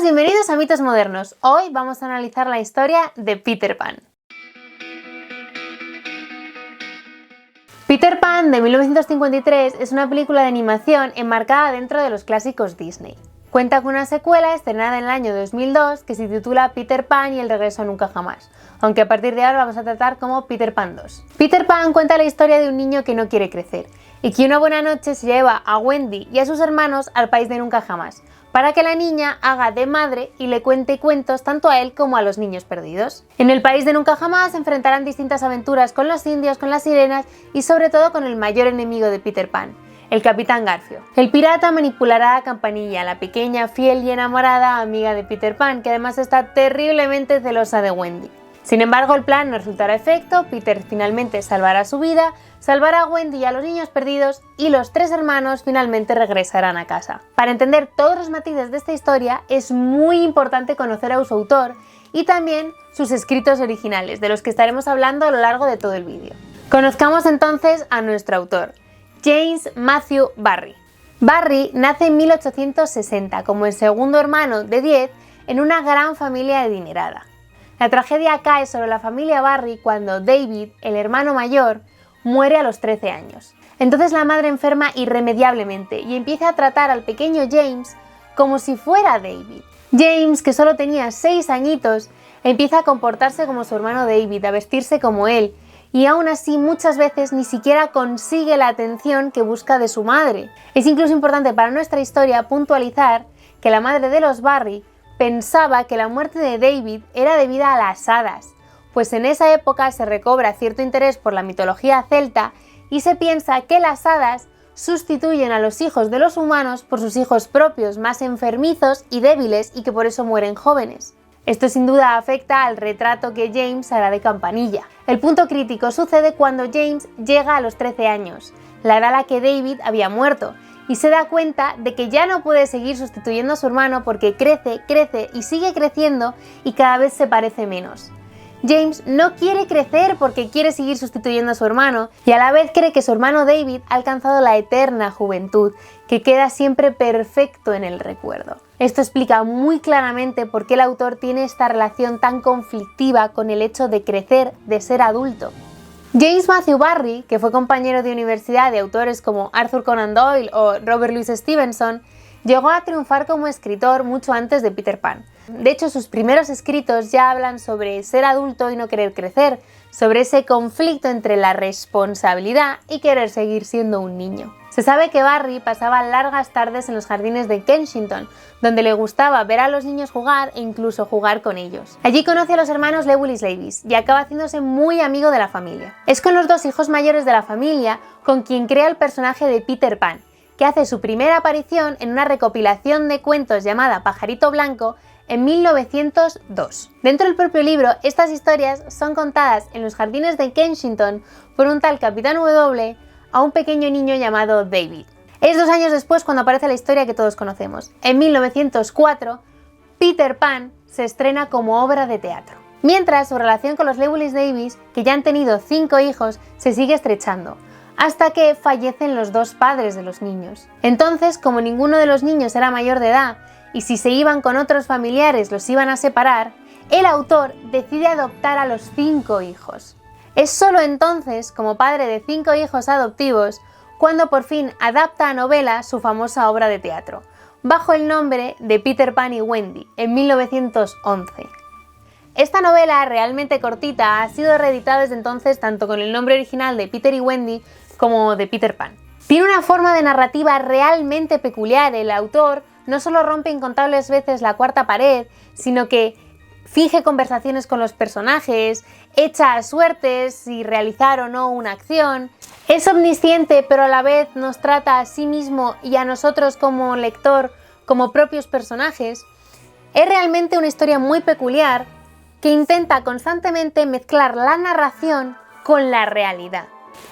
Amigos, bienvenidos a Mitos Modernos. Hoy vamos a analizar la historia de Peter Pan. Peter Pan de 1953 es una película de animación enmarcada dentro de los clásicos Disney. Cuenta con una secuela estrenada en el año 2002 que se titula Peter Pan y el regreso a nunca jamás, aunque a partir de ahora vamos a tratar como Peter Pan 2. Peter Pan cuenta la historia de un niño que no quiere crecer y que una buena noche se lleva a Wendy y a sus hermanos al país de nunca jamás, para que la niña haga de madre y le cuente cuentos tanto a él como a los niños perdidos. En el país de nunca jamás se enfrentarán distintas aventuras con los indios, con las sirenas y sobre todo con el mayor enemigo de Peter Pan, el Capitán Garfio. El pirata manipulará a Campanilla, la pequeña, fiel y enamorada amiga de Peter Pan, que además está terriblemente celosa de Wendy. Sin embargo, el plan no resultará efecto, Peter finalmente salvará su vida, salvará a Wendy y a los niños perdidos y los tres hermanos finalmente regresarán a casa. Para entender todos los matices de esta historia es muy importante conocer a su autor y también sus escritos originales, de los que estaremos hablando a lo largo de todo el vídeo. Conozcamos entonces a nuestro autor, James Matthew Barrie. Barrie nace en 1860 como el segundo hermano de 10 en una gran familia adinerada. La tragedia cae sobre la familia Barrie cuando David, el hermano mayor, muere a los 13 años. Entonces la madre enferma irremediablemente y empieza a tratar al pequeño James como si fuera David. James, que solo tenía 6 añitos, empieza a comportarse como su hermano David, a vestirse como él, y aún así muchas veces ni siquiera consigue la atención que busca de su madre. Es incluso importante para nuestra historia puntualizar que la madre de los Barrie pensaba que la muerte de David era debida a las hadas, pues en esa época se recobra cierto interés por la mitología celta y se piensa que las hadas sustituyen a los hijos de los humanos por sus hijos propios más enfermizos y débiles y que por eso mueren jóvenes. Esto sin duda afecta al retrato que James hará de Campanilla. El punto crítico sucede cuando James llega a los 13 años, la edad a la que David había muerto, y se da cuenta de que ya no puede seguir sustituyendo a su hermano porque crece y sigue creciendo y cada vez se parece menos. James no quiere crecer porque quiere seguir sustituyendo a su hermano y a la vez cree que su hermano David ha alcanzado la eterna juventud, que queda siempre perfecto en el recuerdo. Esto explica muy claramente por qué el autor tiene esta relación tan conflictiva con el hecho de crecer, de ser adulto. James Matthew Barrie, que fue compañero de universidad de autores como Arthur Conan Doyle o Robert Louis Stevenson, llegó a triunfar como escritor mucho antes de Peter Pan. De hecho, sus primeros escritos ya hablan sobre ser adulto y no querer crecer, sobre ese conflicto entre la responsabilidad y querer seguir siendo un niño. Se sabe que Barrie pasaba largas tardes en los jardines de Kensington, donde le gustaba ver a los niños jugar e incluso jugar con ellos. Allí conoce a los hermanos Lewis Davis y acaba haciéndose muy amigo de la familia. Es con los dos hijos mayores de la familia con quien crea el personaje de Peter Pan, que hace su primera aparición en una recopilación de cuentos llamada Pajarito Blanco en 1902. Dentro del propio libro, estas historias son contadas en los jardines de Kensington por un tal Capitán W a un pequeño niño llamado David. Es 2 años después cuando aparece la historia que todos conocemos. En 1904, Peter Pan se estrena como obra de teatro. Mientras, su relación con los Lewis Davis, que ya han tenido 5 hijos, se sigue estrechando, hasta que fallecen los 2 padres de los niños. Entonces, como ninguno de los niños era mayor de edad, y si se iban con otros familiares los iban a separar, el autor decide adoptar a los 5 hijos. Es solo entonces, como padre de 5 hijos adoptivos, cuando por fin adapta a novela su famosa obra de teatro, bajo el nombre de Peter Pan y Wendy, en 1911. Esta novela, realmente cortita, ha sido reeditada desde entonces tanto con el nombre original de Peter y Wendy como de Peter Pan. Tiene una forma de narrativa realmente peculiar. El autor no solo rompe incontables veces la cuarta pared, sino que finge conversaciones con los personajes, echa suertes si realizar o no una acción. Es omnisciente, pero a la vez nos trata a sí mismo y a nosotros como lector como propios personajes. Es realmente una historia muy peculiar que intenta constantemente mezclar la narración con la realidad.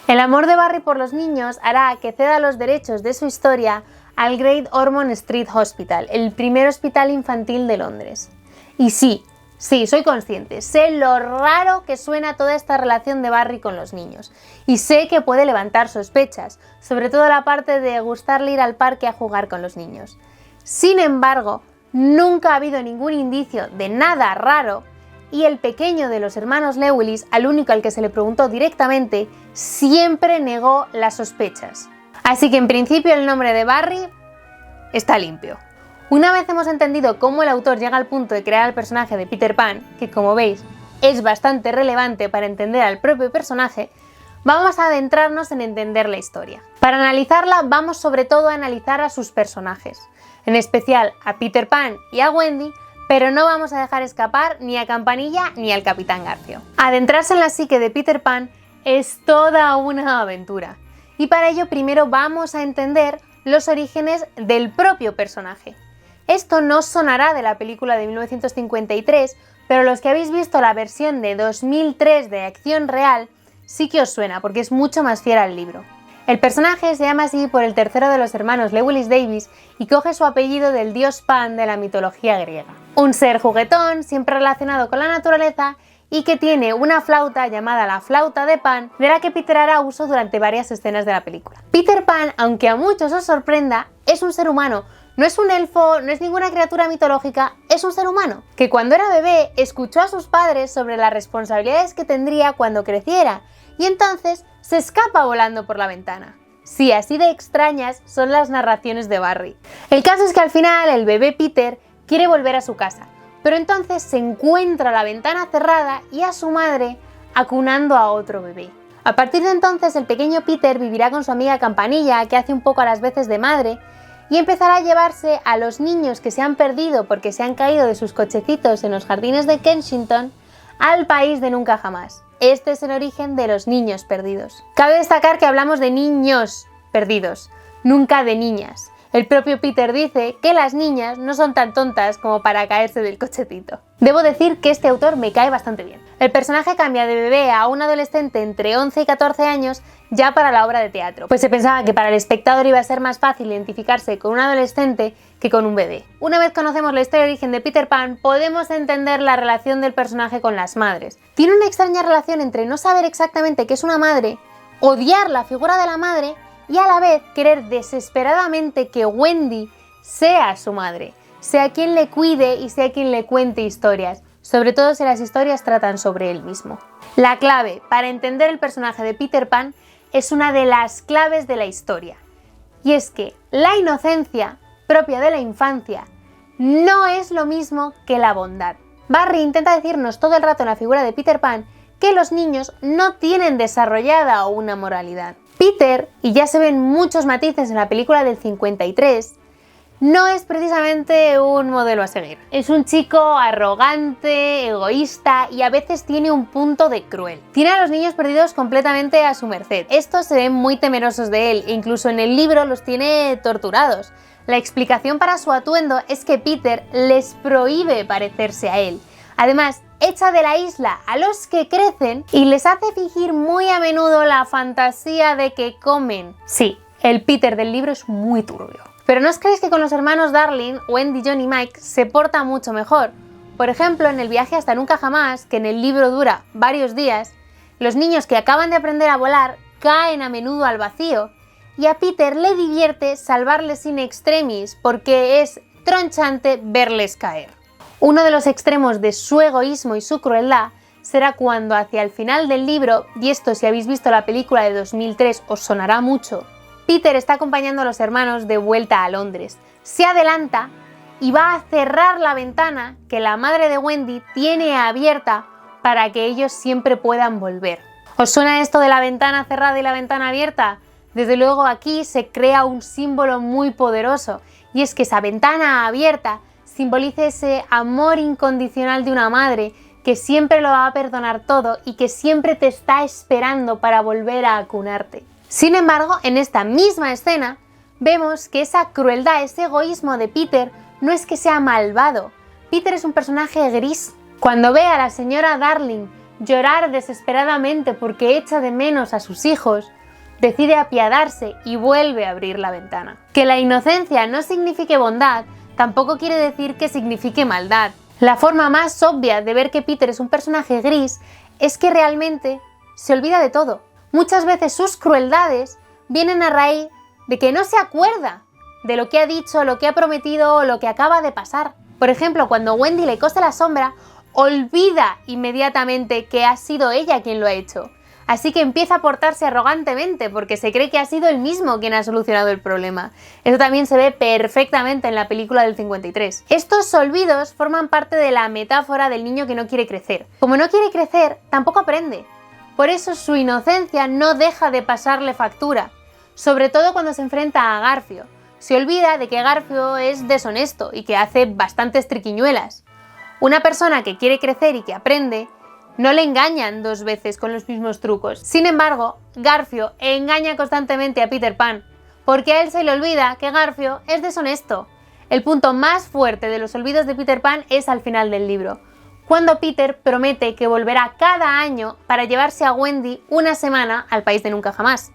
El amor de Barrie por los niños hará que ceda los derechos de su historia al Great Ormond Street Hospital, el primer hospital infantil de Londres. Y sí, soy consciente, sé lo raro que suena toda esta relación de Barrie con los niños, y sé que puede levantar sospechas, sobre todo la parte de gustarle ir al parque a jugar con los niños. Sin embargo, nunca ha habido ningún indicio de nada raro y el pequeño de los hermanos Lewis, al único al que se le preguntó directamente, siempre negó las sospechas. Así que en principio el nombre de Barry está limpio. Una vez hemos entendido cómo el autor llega al punto de crear el personaje de Peter Pan, que como veis es bastante relevante para entender al propio personaje, vamos a adentrarnos en entender la historia. Para analizarla vamos sobre todo a analizar a sus personajes, en especial a Peter Pan y a Wendy, pero no vamos a dejar escapar ni a Campanilla ni al Capitán Garfio. Adentrarse en la psique de Peter Pan es toda una aventura, y para ello primero vamos a entender los orígenes del propio personaje. Esto no sonará de la película de 1953, pero los que habéis visto la versión de 2003 de acción real sí que os suena, porque es mucho más fiel al libro. El personaje se llama así por el tercero de los hermanos Lewis Davis y coge su apellido del dios Pan de la mitología griega. Un ser juguetón, siempre relacionado con la naturaleza y que tiene una flauta llamada la flauta de Pan, de la que Peter hará uso durante varias escenas de la película. Peter Pan, aunque a muchos os sorprenda, es un ser humano. No es un elfo, no es ninguna criatura mitológica, es un ser humano, que cuando era bebé escuchó a sus padres sobre las responsabilidades que tendría cuando creciera, y entonces se escapa volando por la ventana. Sí, así de extrañas son las narraciones de Barry. El caso es que al final el bebé Peter quiere volver a su casa, pero entonces se encuentra la ventana cerrada y a su madre acunando a otro bebé. A partir de entonces el pequeño Peter vivirá con su amiga Campanilla, que hace un poco a las veces de madre, y empezará a llevarse a los niños que se han perdido porque se han caído de sus cochecitos en los jardines de Kensington al país de nunca jamás. Este es el origen de los niños perdidos. Cabe destacar que hablamos de niños perdidos, nunca de niñas. El propio Peter dice que las niñas no son tan tontas como para caerse del cochecito. Debo decir que este autor me cae bastante bien. El personaje cambia de bebé a un adolescente entre 11 y 14 años ya para la obra de teatro, pues se pensaba que para el espectador iba a ser más fácil identificarse con un adolescente que con un bebé. Una vez conocemos la historia de origen de Peter Pan, podemos entender la relación del personaje con las madres. Tiene una extraña relación entre no saber exactamente qué es una madre, odiar la figura de la madre y a la vez querer desesperadamente que Wendy sea su madre, sea quien le cuide y sea quien le cuente historias, sobre todo si las historias tratan sobre él mismo. La clave para entender el personaje de Peter Pan es una de las claves de la historia, y es que la inocencia propia de la infancia no es lo mismo que la bondad. Barry intenta decirnos todo el rato en la figura de Peter Pan que los niños no tienen desarrollada una moralidad. Peter, y ya se ven muchos matices en la película del 53, no es precisamente un modelo a seguir. Es un chico arrogante, egoísta y a veces tiene un punto de cruel. Tiene a los niños perdidos completamente a su merced. Estos se ven muy temerosos de él e incluso en el libro los tiene torturados. La explicación para su atuendo es que Peter les prohíbe parecerse a él. Además, echa de la isla a los que crecen y les hace fingir muy a menudo la fantasía de que comen. Sí, el Peter del libro es muy turbio. Pero no os creéis que con los hermanos Darling, Wendy, John y Mike se porta mucho mejor. Por ejemplo, en el viaje hasta nunca jamás, que en el libro dura varios días, los niños que acaban de aprender a volar caen a menudo al vacío y a Peter le divierte salvarles in extremis porque es tronchante verles caer. Uno de los extremos de su egoísmo y su crueldad será cuando hacia el final del libro, y esto si habéis visto la película de 2003 os sonará mucho, Peter está acompañando a los hermanos de vuelta a Londres. Se adelanta y va a cerrar la ventana que la madre de Wendy tiene abierta para que ellos siempre puedan volver. ¿Os suena esto de la ventana cerrada y la ventana abierta? Desde luego aquí se crea un símbolo muy poderoso, y es que esa ventana abierta simboliza ese amor incondicional de una madre que siempre lo va a perdonar todo y que siempre te está esperando para volver a acunarte. Sin embargo, en esta misma escena vemos que esa crueldad, ese egoísmo de Peter no es que sea malvado. Peter es un personaje gris. Cuando ve a la señora Darling llorar desesperadamente porque echa de menos a sus hijos, decide apiadarse y vuelve a abrir la ventana. Que la inocencia no signifique bondad tampoco quiere decir que signifique maldad. La forma más obvia de ver que Peter es un personaje gris es que realmente se olvida de todo. Muchas veces sus crueldades vienen a raíz de que no se acuerda de lo que ha dicho, lo que ha prometido o lo que acaba de pasar. Por ejemplo, cuando Wendy le cose la sombra, olvida inmediatamente que ha sido ella quien lo ha hecho. Así que empieza a portarse arrogantemente porque se cree que ha sido él mismo quien ha solucionado el problema. Eso también se ve perfectamente en la película del 53. Estos olvidos forman parte de la metáfora del niño que no quiere crecer. Como no quiere crecer, tampoco aprende. Por eso su inocencia no deja de pasarle factura, sobre todo cuando se enfrenta a Garfio. Se olvida de que Garfio es deshonesto y que hace bastantes triquiñuelas. Una persona que quiere crecer y que aprende, no le engañan 2 veces con los mismos trucos. Sin embargo, Garfio engaña constantemente a Peter Pan, porque a él se le olvida que Garfio es deshonesto. El punto más fuerte de los olvidos de Peter Pan es al final del libro, cuando Peter promete que volverá cada año para llevarse a Wendy una semana al país de nunca jamás.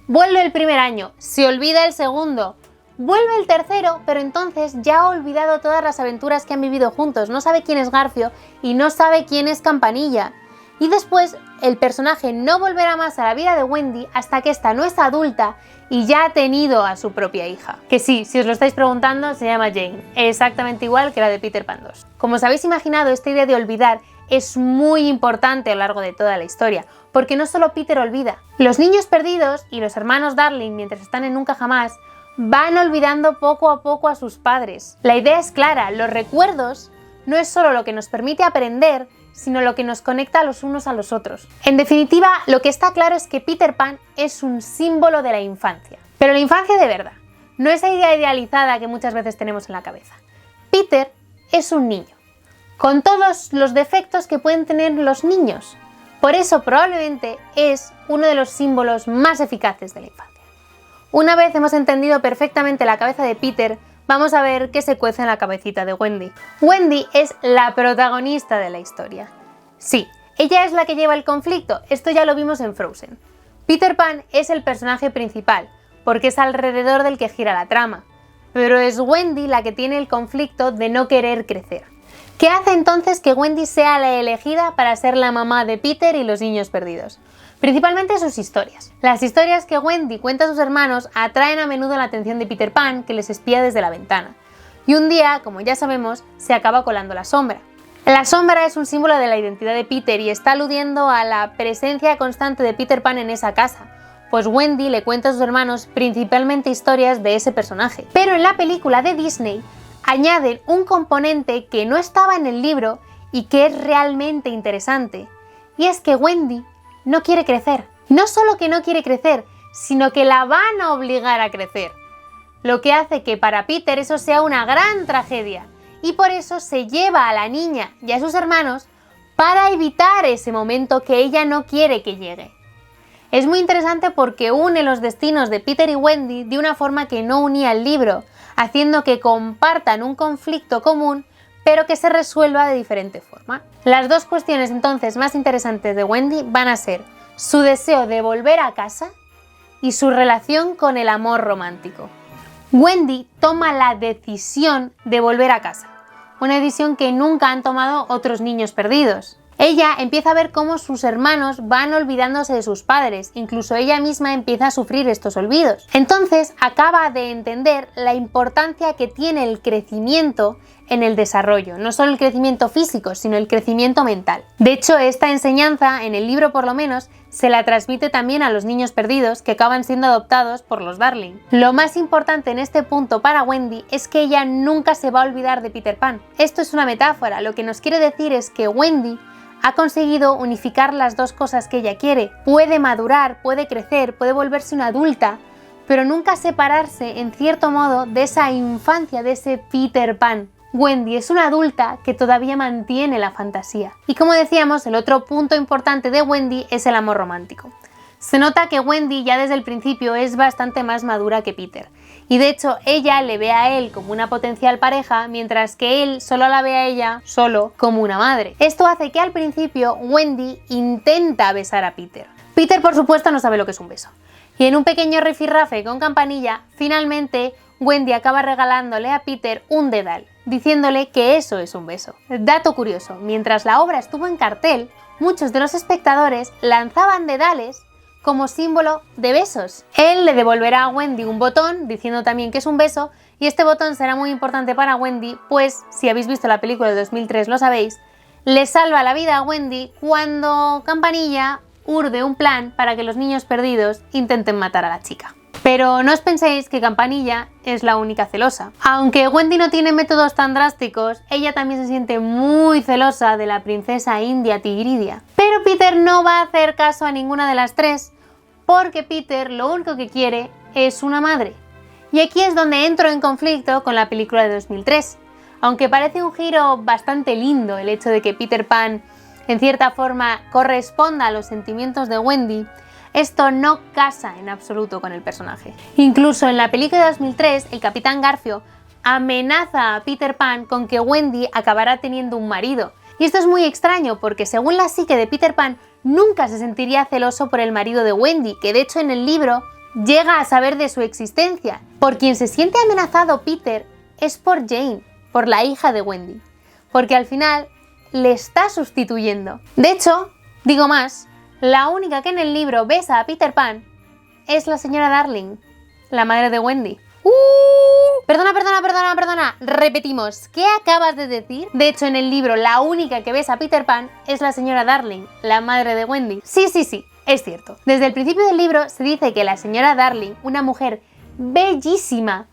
Vuelve el primer año, se olvida el segundo, vuelve el tercero, pero entonces ya ha olvidado todas las aventuras que han vivido juntos, no sabe quién es Garfio y no sabe quién es Campanilla. Y después el personaje no volverá más a la vida de Wendy hasta que ésta no es adulta y ya ha tenido a su propia hija. Que sí, si os lo estáis preguntando, se llama Jane, exactamente igual que la de Peter Pan 2. Como os habéis imaginado, esta idea de olvidar es muy importante a lo largo de toda la historia, porque no solo Peter olvida. Los niños perdidos y los hermanos Darling, mientras están en Nunca Jamás, van olvidando poco a poco a sus padres. La idea es clara, los recuerdos no es solo lo que nos permite aprender, sino lo que nos conecta los unos a los otros. En definitiva, lo que está claro es que Peter Pan es un símbolo de la infancia. Pero la infancia de verdad, no esa idea idealizada que muchas veces tenemos en la cabeza. Peter es un niño, con todos los defectos que pueden tener los niños. Por eso probablemente es uno de los símbolos más eficaces de la infancia. Una vez hemos entendido perfectamente la cabeza de Peter, vamos a ver qué se cuece en la cabecita de Wendy. Wendy es la protagonista de la historia. Sí, ella es la que lleva el conflicto, esto ya lo vimos en Frozen. Peter Pan es el personaje principal, porque es alrededor del que gira la trama, pero es Wendy la que tiene el conflicto de no querer crecer. ¿Qué hace entonces que Wendy sea la elegida para ser la mamá de Peter y los niños perdidos? Principalmente sus historias. Las historias que Wendy cuenta a sus hermanos atraen a menudo la atención de Peter Pan, que les espía desde la ventana. Y un día, como ya sabemos, se acaba colando la sombra. La sombra es un símbolo de la identidad de Peter y está aludiendo a la presencia constante de Peter Pan en esa casa, pues Wendy le cuenta a sus hermanos principalmente historias de ese personaje. Pero en la película de Disney añaden un componente que no estaba en el libro y que es realmente interesante, y es que Wendy no quiere crecer. No solo que no quiere crecer, sino que la van a obligar a crecer. Lo que hace que para Peter eso sea una gran tragedia. Y por eso se lleva a la niña y a sus hermanos para evitar ese momento que ella no quiere que llegue. Es muy interesante porque une los destinos de Peter y Wendy de una forma que no unía el libro, haciendo que compartan un conflicto común, pero que se resuelva de diferente forma. Las dos cuestiones entonces más interesantes de Wendy van a ser su deseo de volver a casa y su relación con el amor romántico. Wendy toma la decisión de volver a casa, una decisión que nunca han tomado otros niños perdidos. Ella empieza a ver cómo sus hermanos van olvidándose de sus padres, incluso ella misma empieza a sufrir estos olvidos. Entonces acaba de entender la importancia que tiene el crecimiento en el desarrollo, no solo el crecimiento físico, sino el crecimiento mental. De hecho, esta enseñanza, en el libro por lo menos, se la transmite también a los niños perdidos que acaban siendo adoptados por los Darling. Lo más importante en este punto para Wendy es que ella nunca se va a olvidar de Peter Pan. Esto es una metáfora, lo que nos quiere decir es que Wendy ha conseguido unificar las dos cosas que ella quiere. Puede madurar, puede crecer, puede volverse una adulta, pero nunca separarse, en cierto modo, de esa infancia, de ese Peter Pan. Wendy es una adulta que todavía mantiene la fantasía. Y como decíamos, el otro punto importante de Wendy es el amor romántico. Se nota que Wendy ya desde el principio es bastante más madura que Peter. Y de hecho ella le ve a él como una potencial pareja, mientras que él solo la ve a ella solo como una madre. Esto hace que al principio Wendy intenta besar a Peter. Peter por supuesto no sabe lo que es un beso. Y en un pequeño rifirrafe con Campanilla, finalmente Wendy acaba regalándole a Peter un dedal, diciéndole que eso es un beso. Dato curioso, mientras la obra estuvo en cartel, muchos de los espectadores lanzaban dedales como símbolo de besos. Él le devolverá a Wendy un botón diciendo también que es un beso y este botón será muy importante para Wendy, pues si habéis visto la película de 2003 lo sabéis, le salva la vida a Wendy cuando Campanilla urde un plan para que los niños perdidos intenten matar a la chica. Pero no os penséis que Campanilla es la única celosa. Aunque Wendy no tiene métodos tan drásticos, ella también se siente muy celosa de la princesa india Tigridia. Pero Peter no va a hacer caso a ninguna de las tres, porque Peter lo único que quiere es una madre. Y aquí es donde entro en conflicto con la película de 2003. Aunque parece un giro bastante lindo el hecho de que Peter Pan en cierta forma corresponda a los sentimientos de Wendy, esto no casa en absoluto con el personaje. Incluso en la película de 2003, el Capitán Garfio amenaza a Peter Pan con que Wendy acabará teniendo un marido. Y esto es muy extraño porque según la psique de Peter Pan, nunca se sentiría celoso por el marido de Wendy, que de hecho en el libro llega a saber de su existencia. Por quien se siente amenazado Peter es por Jane, por la hija de Wendy, porque al final le está sustituyendo. De hecho, digo más, la única que en el libro besa a Peter Pan es la señora Darling, la madre de Wendy. Perdona, repetimos, ¿qué acabas de decir? De hecho, en el libro la única que besa a Peter Pan es la señora Darling, la madre de Wendy. Sí, es cierto. Desde el principio del libro se dice que la señora Darling, una mujer bellísima,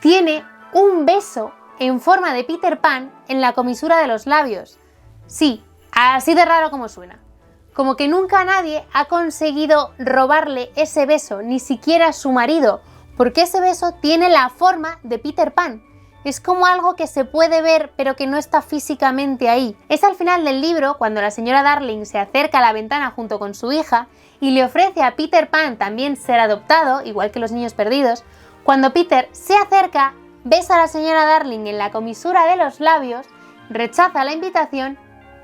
tiene un beso en forma de Peter Pan en la comisura de los labios. Sí, así de raro como suena. Como que nunca nadie ha conseguido robarle ese beso, ni siquiera su marido, porque ese beso tiene la forma de Peter Pan. Es como algo que se puede ver, pero que no está físicamente ahí. Es al final del libro, cuando la señora Darling se acerca a la ventana junto con su hija y le ofrece a Peter Pan también ser adoptado, igual que los niños perdidos. Cuando Peter se acerca, besa a la señora Darling en la comisura de los labios, rechaza la invitación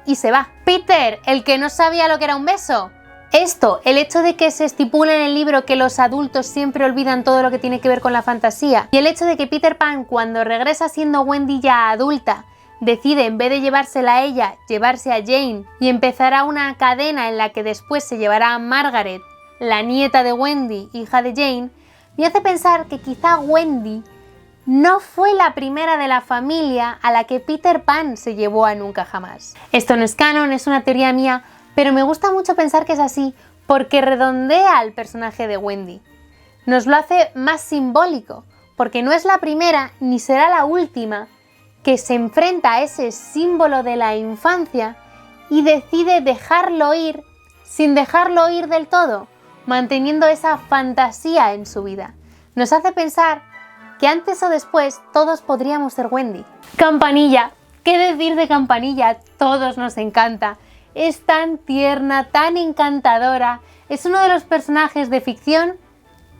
y se va. Peter, el que no sabía lo que era un beso. Esto, el hecho de que se estipule en el libro que los adultos siempre olvidan todo lo que tiene que ver con la fantasía, y el hecho de que Peter Pan, cuando regresa siendo Wendy ya adulta, decide en vez de llevársela a ella, llevarse a Jane y empezará una cadena en la que después se llevará a Margaret, la nieta de Wendy, hija de Jane, me hace pensar que quizá Wendy no fue la primera de la familia a la que Peter Pan se llevó a Nunca Jamás. Esto no es canon, es una teoría mía, pero me gusta mucho pensar que es así porque redondea al personaje de Wendy. Nos lo hace más simbólico, porque no es la primera ni será la última que se enfrenta a ese símbolo de la infancia y decide dejarlo ir sin dejarlo ir del todo, manteniendo esa fantasía en su vida. Nos hace pensar que antes o después todos podríamos ser Wendy. Campanilla, ¿qué decir de Campanilla? A todos nos encanta. Es tan tierna, tan encantadora. Es uno de los personajes de ficción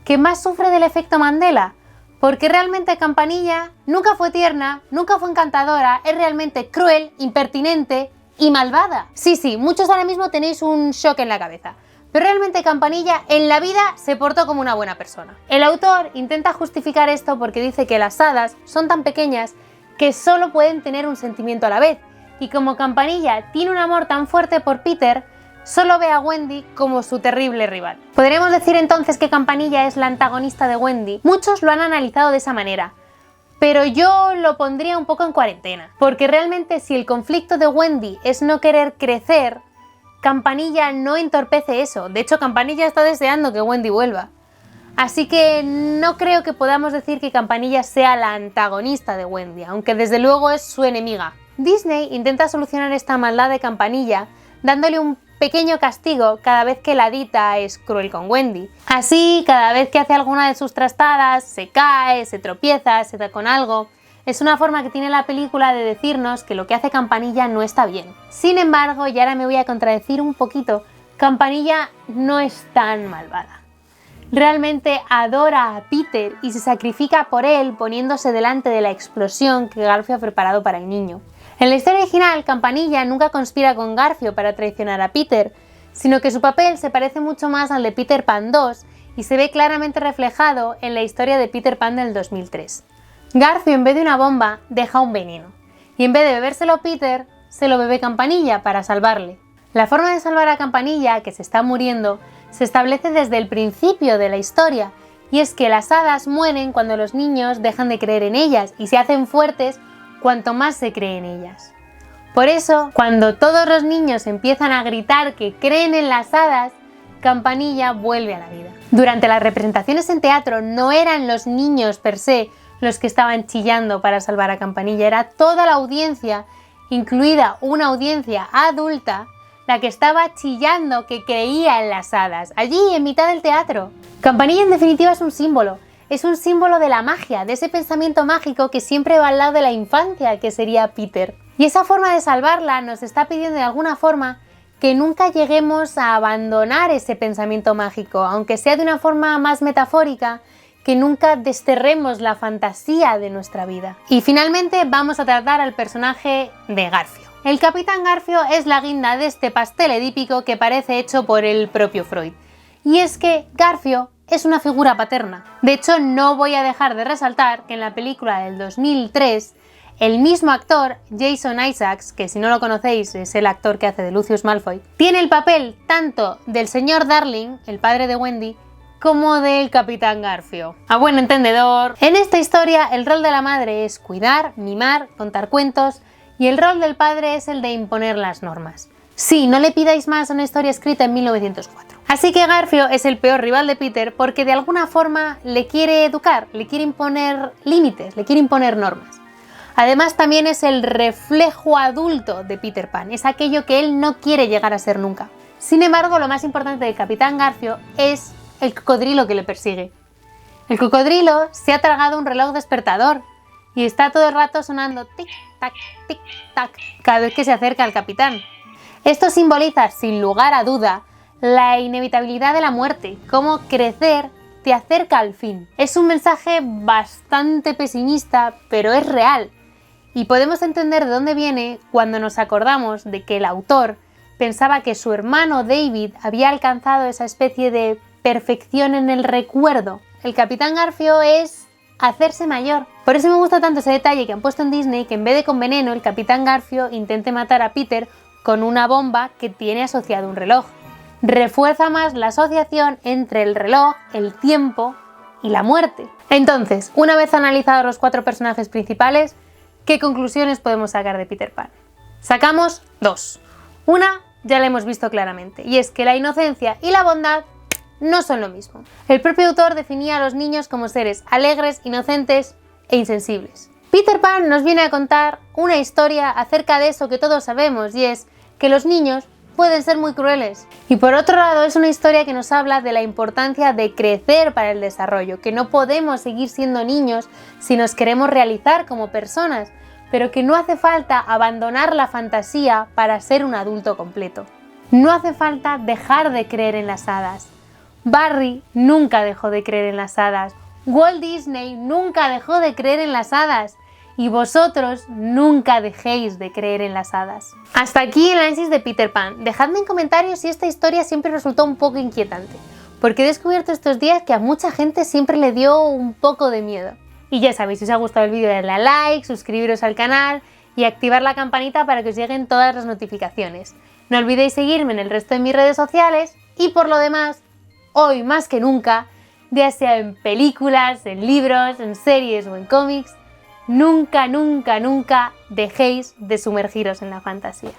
que más sufre del efecto Mandela, porque realmente Campanilla nunca fue tierna, nunca fue encantadora, es realmente cruel, impertinente y malvada. Sí, muchos ahora mismo tenéis un shock en la cabeza. Pero realmente Campanilla en la vida se portó como una buena persona. El autor intenta justificar esto porque dice que las hadas son tan pequeñas que solo pueden tener un sentimiento a la vez. Y como Campanilla tiene un amor tan fuerte por Peter, solo ve a Wendy como su terrible rival. ¿Podríamos decir entonces que Campanilla es la antagonista de Wendy? Muchos lo han analizado de esa manera, pero yo lo pondría un poco en cuarentena. Porque realmente si el conflicto de Wendy es no querer crecer, Campanilla no entorpece eso. De hecho, Campanilla está deseando que Wendy vuelva. Así que no creo que podamos decir que Campanilla sea la antagonista de Wendy, aunque desde luego es su enemiga. Disney intenta solucionar esta maldad de Campanilla dándole un pequeño castigo cada vez que la Hadita es cruel con Wendy. Así, cada vez que hace alguna de sus trastadas, se cae, se tropieza, se da con algo. Es una forma que tiene la película de decirnos que lo que hace Campanilla no está bien. Sin embargo, y ahora me voy a contradecir un poquito, Campanilla no es tan malvada. Realmente adora a Peter y se sacrifica por él poniéndose delante de la explosión que Garfio ha preparado para el niño. En la historia original, Campanilla nunca conspira con Garfio para traicionar a Peter, sino que su papel se parece mucho más al de Peter Pan 2 y se ve claramente reflejado en la historia de Peter Pan del 2003. Garfio, en vez de una bomba, deja un veneno, y en vez de bebérselo Peter, se lo bebe Campanilla para salvarle. La forma de salvar a Campanilla, que se está muriendo, se establece desde el principio de la historia, y es que las hadas mueren cuando los niños dejan de creer en ellas y se hacen fuertes cuanto más se cree en ellas. Por eso, cuando todos los niños empiezan a gritar que creen en las hadas, Campanilla vuelve a la vida. Durante las representaciones en teatro no eran los niños per se los que estaban chillando para salvar a Campanilla, era toda la audiencia, incluida una audiencia adulta, la que estaba chillando que creía en las hadas, allí en mitad del teatro. Campanilla en definitiva es un símbolo de la magia, de ese pensamiento mágico que siempre va al lado de la infancia, que sería Peter. Y esa forma de salvarla nos está pidiendo de alguna forma que nunca lleguemos a abandonar ese pensamiento mágico, aunque sea de una forma más metafórica, que nunca desterremos la fantasía de nuestra vida. Y finalmente vamos a tratar al personaje de Garfio. El Capitán Garfio es la guinda de este pastel edípico que parece hecho por el propio Freud. Y es que Garfio es una figura paterna. De hecho, no voy a dejar de resaltar que en la película del 2003, el mismo actor, Jason Isaacs, que si no lo conocéis es el actor que hace de Lucius Malfoy, tiene el papel tanto del señor Darling, el padre de Wendy, como del Capitán Garfio. A buen entendedor, en esta historia el rol de la madre es cuidar, mimar, contar cuentos, y el rol del padre es el de imponer las normas. Sí, no le pidáis más a una historia escrita en 1904. Así que Garfio es el peor rival de Peter porque de alguna forma le quiere educar, le quiere imponer límites, le quiere imponer normas. Además también es el reflejo adulto de Peter Pan, es aquello que él no quiere llegar a ser nunca. Sin embargo, lo más importante del Capitán Garfio es el cocodrilo que le persigue. El cocodrilo se ha tragado un reloj despertador y está todo el rato sonando tic-tac, tic-tac cada vez que se acerca al capitán. Esto simboliza, sin lugar a duda, la inevitabilidad de la muerte, cómo crecer te acerca al fin. Es un mensaje bastante pesimista, pero es real. Y podemos entender de dónde viene cuando nos acordamos de que el autor pensaba que su hermano David había alcanzado esa especie de perfección en el recuerdo. El Capitán Garfio es hacerse mayor. Por eso me gusta tanto ese detalle que han puesto en Disney, que en vez de con veneno el Capitán Garfio intente matar a Peter con una bomba que tiene asociado un reloj. Refuerza más la asociación entre el reloj, el tiempo y la muerte. Entonces, una vez analizados los 4 personajes principales, ¿qué conclusiones podemos sacar de Peter Pan? Sacamos 2. Una ya la hemos visto claramente, y es que la inocencia y la bondad no son lo mismo. El propio autor definía a los niños como seres alegres, inocentes e insensibles. Peter Pan nos viene a contar una historia acerca de eso que todos sabemos, y es que los niños pueden ser muy crueles. Y por otro lado es una historia que nos habla de la importancia de crecer para el desarrollo, que no podemos seguir siendo niños si nos queremos realizar como personas, pero que no hace falta abandonar la fantasía para ser un adulto completo. No hace falta dejar de creer en las hadas. Barry nunca dejó de creer en las hadas. Walt Disney nunca dejó de creer en las hadas. Y vosotros nunca dejéis de creer en las hadas. Hasta aquí el análisis de Peter Pan. Dejadme en comentarios si esta historia siempre resultó un poco inquietante, porque he descubierto estos días que a mucha gente siempre le dio un poco de miedo. Y ya sabéis, si os ha gustado el vídeo, darle a like, suscribiros al canal y activar la campanita para que os lleguen todas las notificaciones. No olvidéis seguirme en el resto de mis redes sociales y por lo demás, hoy más que nunca, ya sea en películas, en libros, en series o en cómics, nunca, nunca, nunca dejéis de sumergiros en la fantasía.